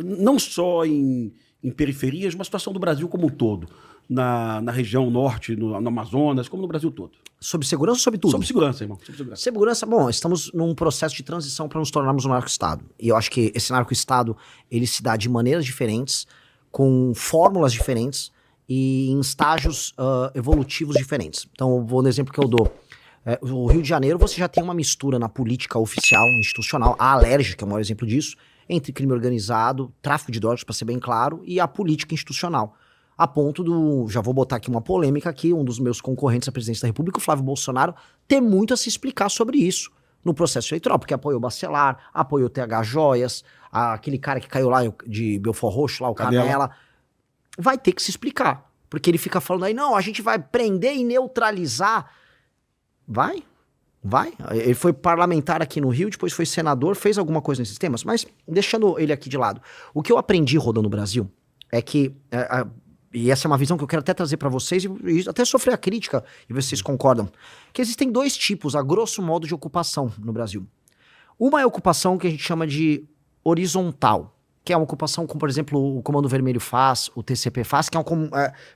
não só em periferias, mas a situação do Brasil como um todo, na região norte, no Amazonas, como no Brasil todo. Sobre segurança ou sobre tudo? Sobre segurança, irmão. Sobre segurança. Segurança, bom, estamos num processo de transição para nos tornarmos um narco-estado. E eu acho que esse narco-estado, ele se dá de maneiras diferentes, com fórmulas diferentes e em estágios evolutivos diferentes. Então, eu vou no exemplo que eu dou. O Rio de Janeiro, você já tem uma mistura na política oficial, institucional, a Alerj, que é o maior exemplo disso, entre crime organizado, tráfico de drogas, para ser bem claro, e a política institucional. A ponto do, já vou botar aqui uma polêmica aqui, um dos meus concorrentes à presidência da República, o Flávio Bolsonaro, ter muito a se explicar sobre isso no processo eleitoral, porque apoiou o Bacelar, apoiou o TH Joias, aquele cara que caiu lá de Belfort Roxo, lá, o Canela, vai ter que se explicar, porque ele fica falando aí, não, a gente vai prender e neutralizar. Vai. Ele foi parlamentar aqui no Rio, depois foi senador, fez alguma coisa nesses temas, mas deixando ele aqui de lado. O que eu aprendi rodando o Brasil é que... e essa é uma visão que eu quero até trazer para vocês e até sofrer a crítica e ver se vocês concordam. Que existem dois tipos, a grosso modo, de ocupação no Brasil. Uma é a ocupação que a gente chama de horizontal, que é uma ocupação como, por exemplo, o Comando Vermelho faz, o TCP faz, que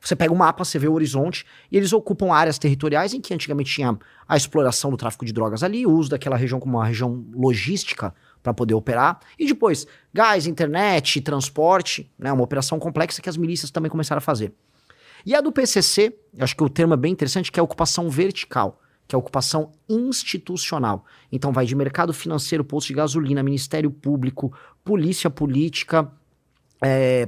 você pega um mapa, você vê o horizonte, e eles ocupam áreas territoriais em que antigamente tinha a exploração do tráfico de drogas ali, o uso daquela região como uma região logística para poder operar, e depois gás, internet, transporte, né, uma operação complexa que as milícias também começaram a fazer. E a do PCC, acho que o termo é bem interessante, que é a ocupação vertical, que é a ocupação institucional. Então vai de mercado financeiro, posto de gasolina, Ministério Público, polícia política,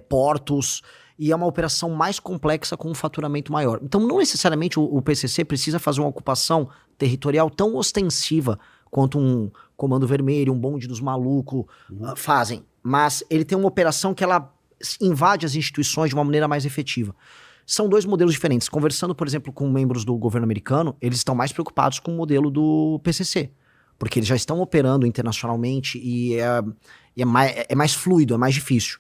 portos, e é uma operação mais complexa com um faturamento maior. Então não necessariamente o PCC precisa fazer uma ocupação territorial tão ostensiva quanto um Comando Vermelho, um bonde dos malucos fazem. Mas ele tem uma operação que ela invade as instituições de uma maneira mais efetiva. São dois modelos diferentes. Conversando, por exemplo, com membros do governo americano, eles estão mais preocupados com o modelo do PCC. Porque eles já estão operando internacionalmente e é mais fluido, é mais difícil.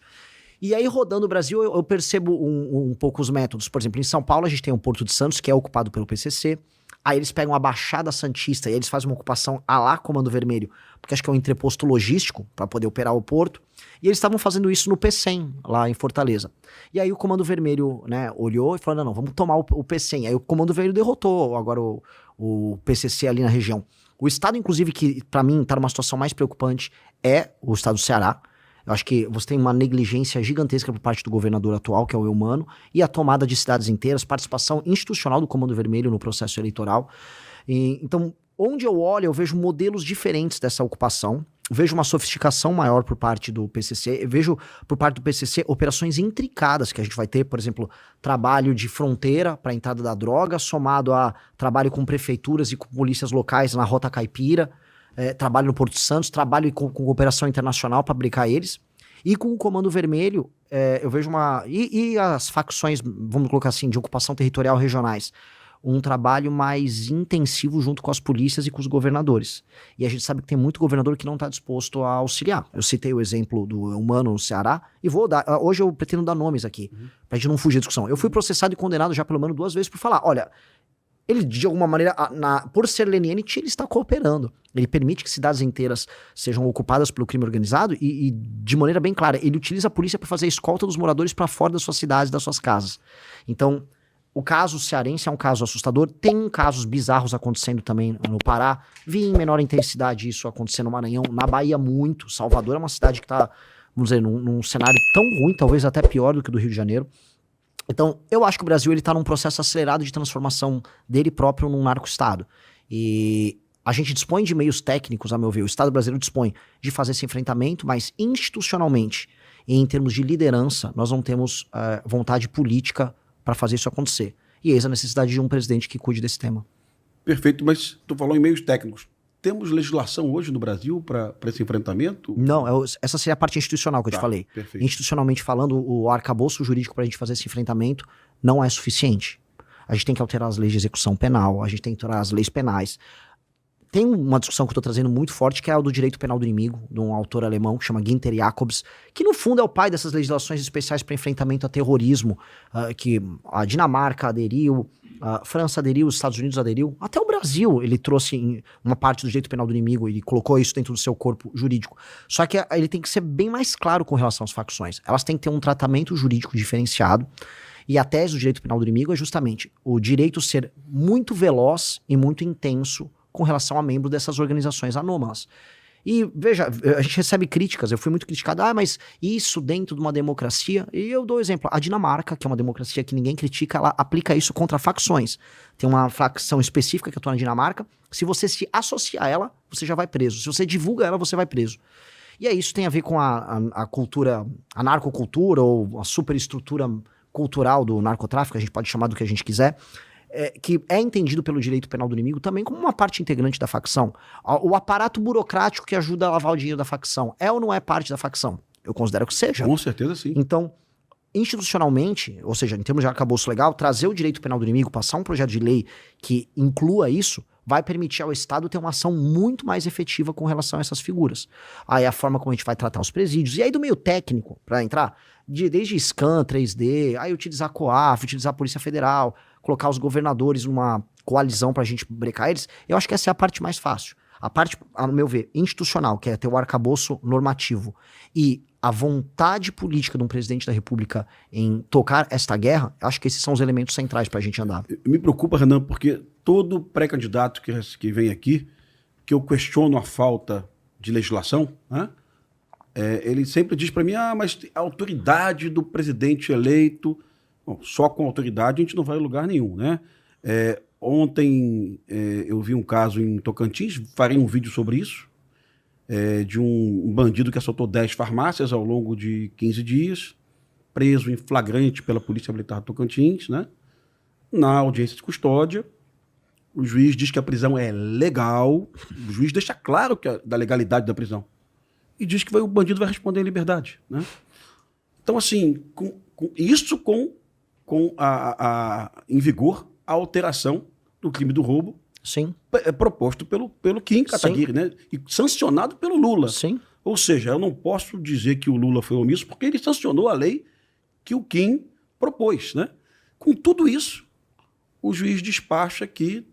E aí, rodando o Brasil, eu percebo um pouco os métodos. Por exemplo, em São Paulo, a gente tem o Porto de Santos, que é ocupado pelo PCC. Aí eles pegam a Baixada Santista e eles fazem uma ocupação à lá Comando Vermelho, porque acho que é um entreposto logístico para poder operar o porto. E eles estavam fazendo isso no P100, lá em Fortaleza. E aí o Comando Vermelho, né, olhou e falou, não, vamos tomar o P100. Aí o Comando Vermelho derrotou agora o PCC ali na região. O estado, inclusive, que para mim está numa situação mais preocupante é o estado do Ceará. Eu acho que você tem uma negligência gigantesca por parte do governador atual, que é o Eumano, e a tomada de cidades inteiras, participação institucional do Comando Vermelho no processo eleitoral. Então, onde eu olho, eu vejo modelos diferentes dessa ocupação, vejo uma sofisticação maior por parte do PCC, vejo por parte do PCC operações intricadas que a gente vai ter, por exemplo, trabalho de fronteira para a entrada da droga, somado a trabalho com prefeituras e com polícias locais na Rota Caipira, trabalho no Porto Santos, trabalho com cooperação internacional para abrigar eles. E com o Comando Vermelho, eu vejo uma... E as facções, vamos colocar assim, de ocupação territorial regionais. Um trabalho mais intensivo junto com as polícias e com os governadores. E a gente sabe que tem muito governador que não está disposto a auxiliar. Eu citei o exemplo do Eumano no Ceará, e vou dar... Hoje eu pretendo dar nomes aqui, pra gente não fugir da discussão. Eu fui processado e condenado já pelo menos 2 vezes por falar, olha... Ele, de alguma maneira, por ser leniente, ele está cooperando. Ele permite que cidades inteiras sejam ocupadas pelo crime organizado e de maneira bem clara, ele utiliza a polícia para fazer a escolta dos moradores para fora das suas cidades, das suas casas. Então, o caso cearense é um caso assustador. Tem casos bizarros acontecendo também no Pará. Vi em menor intensidade isso acontecer no Maranhão. Na Bahia, muito. Salvador é uma cidade que está, vamos dizer, num cenário tão ruim, talvez até pior do que o do Rio de Janeiro. Então, eu acho que o Brasil está num processo acelerado de transformação dele próprio num narco-estado. E a gente dispõe de meios técnicos, a meu ver, o Estado brasileiro dispõe de fazer esse enfrentamento, mas institucionalmente e em termos de liderança, nós não temos vontade política para fazer isso acontecer. E eis a necessidade de um presidente que cuide desse tema. Perfeito, mas tu falou em meios técnicos. Temos legislação hoje no Brasil para esse enfrentamento? Não, essa seria a parte institucional que eu te falei. Perfeito. Institucionalmente falando, o arcabouço jurídico para a gente fazer esse enfrentamento não é suficiente. A gente tem que alterar as leis de execução penal, a gente tem que alterar as leis penais. tem uma discussão que eu tô trazendo muito forte, que é a do direito penal do inimigo, de um autor alemão que chama Günther Jacobs, que no fundo é o pai dessas legislações especiais para enfrentamento a terrorismo, que a Dinamarca aderiu, a França aderiu, os Estados Unidos aderiu, até o Brasil ele trouxe uma parte do direito penal do inimigo, ele colocou isso dentro do seu corpo jurídico. Só que ele tem que ser bem mais claro com relação às facções. Elas têm que ter um tratamento jurídico diferenciado, e a tese do direito penal do inimigo é justamente o direito ser muito veloz e muito intenso com relação a membros dessas organizações anômalas. E veja, a gente recebe críticas, eu fui muito criticado, mas isso dentro de uma democracia, e eu dou exemplo, a Dinamarca, que é uma democracia que ninguém critica, ela aplica isso contra facções. Tem uma facção específica que atua na Dinamarca, se você se associar a ela, você já vai preso, se você divulga ela, você vai preso. E aí isso tem a ver com a cultura, a narcocultura, ou a superestrutura cultural do narcotráfico, a gente pode chamar do que a gente quiser, que é entendido pelo direito penal do inimigo também como uma parte integrante da facção. O aparato burocrático que ajuda a lavar o dinheiro da facção é ou não é parte da facção? Eu considero que seja. Com certeza sim. Então, institucionalmente, ou seja, em termos de arcabouço legal, trazer o direito penal do inimigo, passar um projeto de lei que inclua isso, vai permitir ao Estado ter uma ação muito mais efetiva com relação a essas figuras. Aí a forma como a gente vai tratar os presídios, e aí do meio técnico, para entrar, desde scan, 3D, aí utilizar COAF, utilizar a Polícia Federal, colocar os governadores numa coalizão pra gente brecar eles, eu acho que essa é a parte mais fácil. A parte, ao meu ver, institucional, que é ter o arcabouço normativo e a vontade política de um presidente da República em tocar esta guerra, acho que esses são os elementos centrais pra gente andar. Me preocupa, Renan, porque todo pré-candidato que vem aqui, que eu questiono a falta de legislação, né? Ele sempre diz para mim, mas a autoridade do presidente eleito, bom, só com autoridade a gente não vai a lugar nenhum, né? Ontem eu vi um caso em Tocantins, farei um vídeo sobre isso, de um bandido que assaltou 10 farmácias ao longo de 15 dias, preso em flagrante pela Polícia Militar de Tocantins, né? Na audiência de custódia, o juiz diz que a prisão é legal, o juiz deixa claro da legalidade da prisão, e diz que o bandido vai responder em liberdade, né? Então, assim, isso com em vigor a alteração do crime do roubo. Sim. Proposto pelo Kim Kataguiri, né? E sancionado pelo Lula. Sim. Ou seja, eu não posso dizer que o Lula foi omisso porque ele sancionou a lei que o Kim propôs, né? Com tudo isso, o juiz despacha que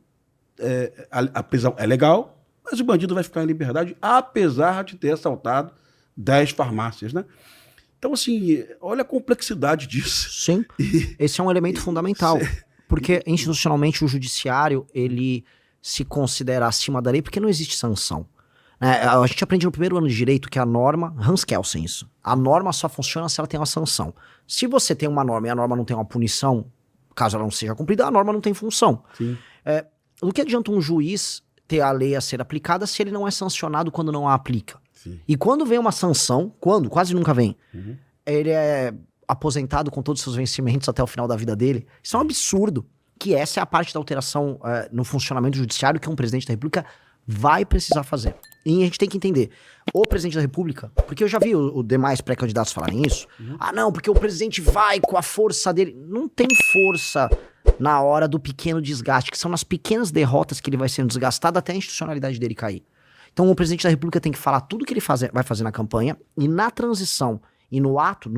a prisão é legal, mas o bandido vai ficar em liberdade, apesar de ter assaltado 10 farmácias, né? Então, assim, olha a complexidade disso. Sim, esse é um elemento fundamental, porque institucionalmente o judiciário, ele se considera acima da lei porque não existe sanção. A gente aprende no primeiro ano de direito que a norma, Hans Kelsen isso, a norma só funciona se ela tem uma sanção. Se você tem uma norma e a norma não tem uma punição, caso ela não seja cumprida, a norma não tem função. Sim. Do que adianta um juiz ter a lei a ser aplicada se ele não é sancionado quando não a aplica? Sim. E quando vem uma sanção, quase nunca vem, ele é aposentado com todos os seus vencimentos até o final da vida dele. Isso é um absurdo, que essa é a parte da alteração no funcionamento judiciário que um presidente da República vai precisar fazer. E a gente tem que entender, o presidente da República, porque eu já vi os demais pré-candidatos falarem isso, não, porque o presidente vai com a força dele. Não tem força na hora do pequeno desgaste, que são nas pequenas derrotas que ele vai sendo desgastado até a institucionalidade dele cair. Então o presidente da República tem que falar tudo que ele vai fazer na campanha e na transição e no ato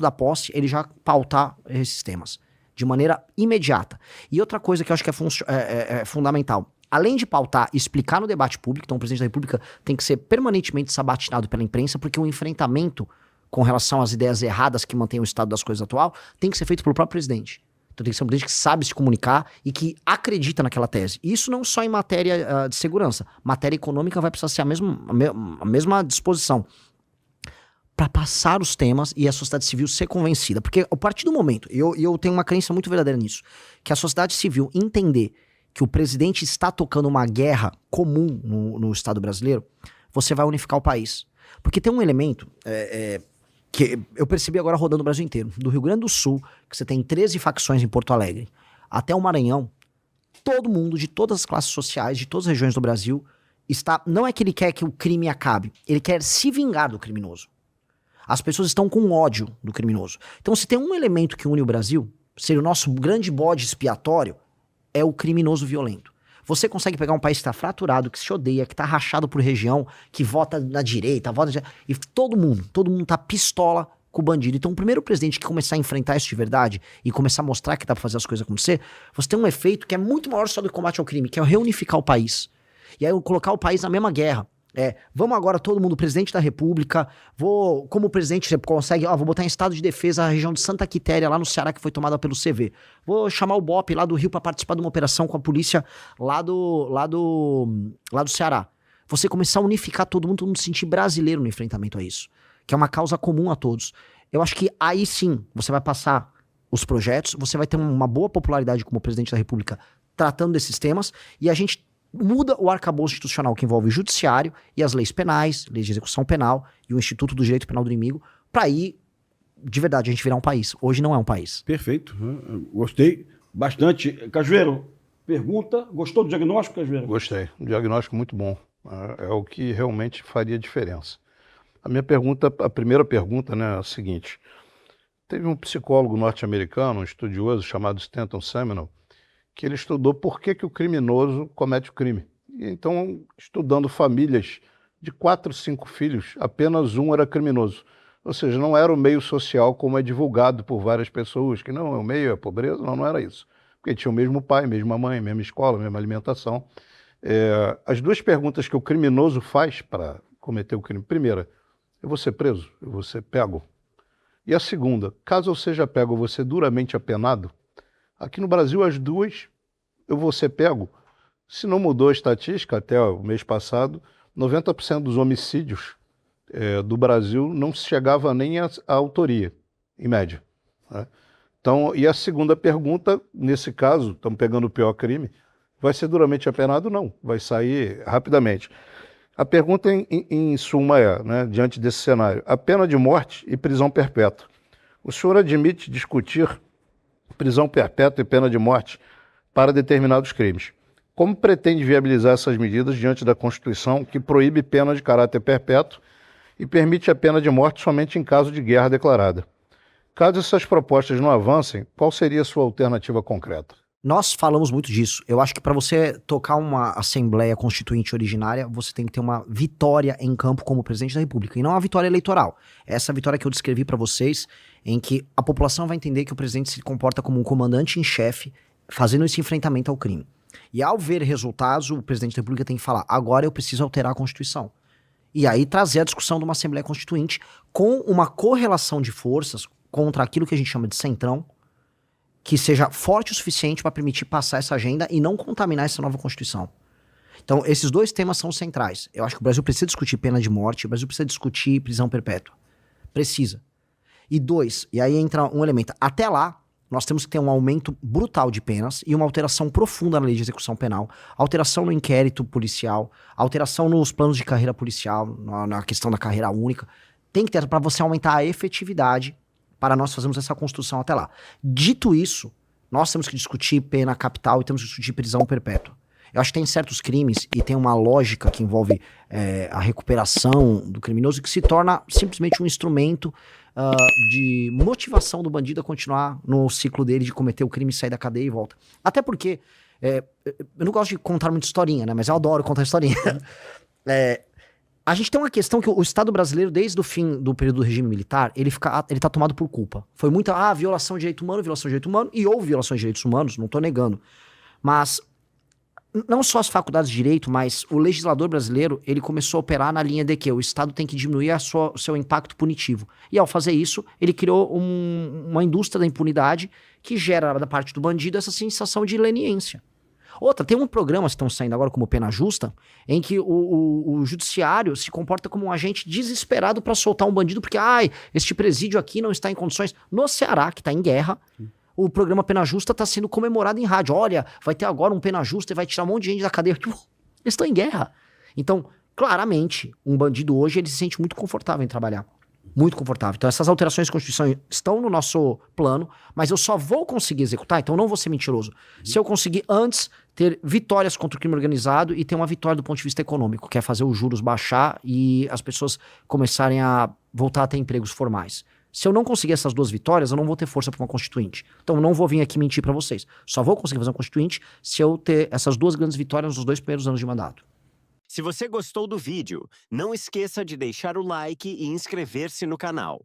da posse ele já pautar esses temas de maneira imediata. E outra coisa que eu acho que é fundamental, além de pautar e explicar no debate público, então o presidente da República tem que ser permanentemente sabatinado pela imprensa, porque o enfrentamento com relação às ideias erradas que mantêm o estado das coisas atual tem que ser feito pelo próprio presidente. Então tem que ser um presidente que sabe se comunicar e que acredita naquela tese. Isso não só em matéria de segurança. Matéria econômica vai precisar ser a mesma disposição para passar os temas e a sociedade civil ser convencida. Porque a partir do momento, e eu tenho uma crença muito verdadeira nisso, que a sociedade civil entender que o presidente está tocando uma guerra comum no Estado brasileiro, você vai unificar o país. Porque tem um elemento que eu percebi agora rodando o Brasil inteiro. Do Rio Grande do Sul, que você tem 13 facções em Porto Alegre, até o Maranhão, todo mundo, de todas as classes sociais, de todas as regiões do Brasil, não é que ele quer que o crime acabe, ele quer se vingar do criminoso. As pessoas estão com ódio do criminoso. Então, se tem um elemento que une o Brasil, seria o nosso grande bode expiatório, é o criminoso violento. Você consegue pegar um país que tá fraturado, que se odeia, que tá rachado por região, que vota na direita, e todo mundo tá pistola com o bandido. Então, o primeiro presidente que começar a enfrentar isso de verdade e começar a mostrar que dá pra fazer as coisas acontecer, você tem um efeito que é muito maior só do combate ao crime, que é reunificar o país. E aí, colocar o país na mesma guerra. Vamos agora todo mundo, presidente da república, como presidente você consegue, vou botar em estado de defesa a região de Santa Quitéria, lá no Ceará, que foi tomada pelo CV. Vou chamar o BOPE lá do Rio para participar de uma operação com a polícia lá do Ceará. Você começar a unificar todo mundo se sentir brasileiro no enfrentamento a isso, que é uma causa comum a todos. Eu acho que aí sim, você vai passar os projetos, você vai ter uma boa popularidade como presidente da república tratando desses temas, e a gente muda o arcabouço institucional que envolve o judiciário e as leis penais, leis de execução penal e o Instituto do Direito Penal do Inimigo, para aí, de verdade, a gente virar um país. Hoje não é um país. Perfeito. Gostei bastante. Cajueiro, pergunta. Gostou do diagnóstico, Cajueiro? Gostei. Um diagnóstico muito bom. É o que realmente faria diferença. A primeira pergunta, né, é a seguinte. Teve um psicólogo norte-americano, um estudioso chamado Stanton Seminole, que ele estudou por que o criminoso comete o crime. E então, estudando famílias de 4, 5 filhos, apenas um era criminoso. Ou seja, não era o meio social como é divulgado por várias pessoas, que não, o meio é a pobreza, não era isso. Porque tinha o mesmo pai, mesma mãe, mesma escola, mesma alimentação. As duas perguntas que o criminoso faz para cometer o crime. Primeira, eu vou ser preso? Eu vou ser pego? E a segunda, caso eu seja pego, eu vou ser duramente apenado? Aqui no Brasil, as duas, eu vou ser pego. Se não mudou a estatística, até o mês passado, 90% dos homicídios do Brasil não se chegava nem à autoria, em média. Né? Então, e a segunda pergunta, nesse caso, estamos pegando o pior crime, vai ser duramente apenado? Não, vai sair rapidamente. A pergunta, em suma, né, diante desse cenário, a pena de morte e prisão perpétua. O senhor admite discutir prisão perpétua e pena de morte para determinados crimes. Como pretende viabilizar essas medidas diante da Constituição, que proíbe pena de caráter perpétuo e permite a pena de morte somente em caso de guerra declarada? Caso essas propostas não avancem, qual seria a sua alternativa concreta? Nós falamos muito disso. Eu acho que para você tocar uma Assembleia Constituinte originária, você tem que ter uma vitória em campo como presidente da República, e não uma vitória eleitoral. Essa vitória que eu descrevi para vocês, em que a população vai entender que o presidente se comporta como um comandante em chefe, fazendo esse enfrentamento ao crime. E ao ver resultados, o presidente da República tem que falar, agora eu preciso alterar a Constituição. E aí trazer a discussão de uma Assembleia Constituinte com uma correlação de forças contra aquilo que a gente chama de centrão, que seja forte o suficiente para permitir passar essa agenda e não contaminar essa nova Constituição. Então, esses dois temas são centrais. Eu acho que o Brasil precisa discutir pena de morte, o Brasil precisa discutir prisão perpétua. Precisa. E dois, e aí entra um elemento. Até lá, nós temos que ter um aumento brutal de penas e uma alteração profunda na lei de execução penal, alteração no inquérito policial, alteração nos planos de carreira policial, na questão da carreira única. Tem que ter para você aumentar a efetividade para nós fazermos essa construção até lá. Dito isso, nós temos que discutir pena capital e temos que discutir prisão perpétua. Eu acho que tem certos crimes e tem uma lógica que envolve a recuperação do criminoso que se torna simplesmente um instrumento de motivação do bandido a continuar no ciclo dele de cometer o crime, sair da cadeia e volta. Até porque, eu não gosto de contar muita historinha, né? Mas eu adoro contar historinha. A gente tem uma questão que o Estado brasileiro, desde o fim do período do regime militar, ele tá tomado por culpa. Foi muita, violação de direito humano, e houve violações de direitos humanos, não tô negando. Mas, não só as faculdades de direito, mas o legislador brasileiro, ele começou a operar na linha de que o Estado tem que diminuir o seu impacto punitivo. E ao fazer isso, ele criou uma indústria da impunidade que gera da parte do bandido essa sensação de leniência. Outra, tem um programa que estão saindo agora como Pena Justa, em que o judiciário se comporta como um agente desesperado para soltar um bandido, porque, este presídio aqui não está em condições. No Ceará, que está em guerra, o programa Pena Justa está sendo comemorado em rádio. Olha, vai ter agora um Pena Justa e vai tirar um monte de gente da cadeia. Tipo, eles estão em guerra. Então, claramente, um bandido hoje, ele se sente muito confortável em trabalhar. Muito confortável. Então, essas alterações de Constituição estão no nosso plano, mas eu só vou conseguir executar, então não vou ser mentiroso, se eu conseguir antes ter vitórias contra o crime organizado e ter uma vitória do ponto de vista econômico, que é fazer os juros baixar e as pessoas começarem a voltar a ter empregos formais. Se eu não conseguir essas 2 vitórias, eu não vou ter força para uma constituinte. Então eu não vou vir aqui mentir para vocês. Só vou conseguir fazer uma constituinte se eu ter essas 2 grandes vitórias nos 2 primeiros anos de mandato. Se você gostou do vídeo, não esqueça de deixar o like e inscrever-se no canal.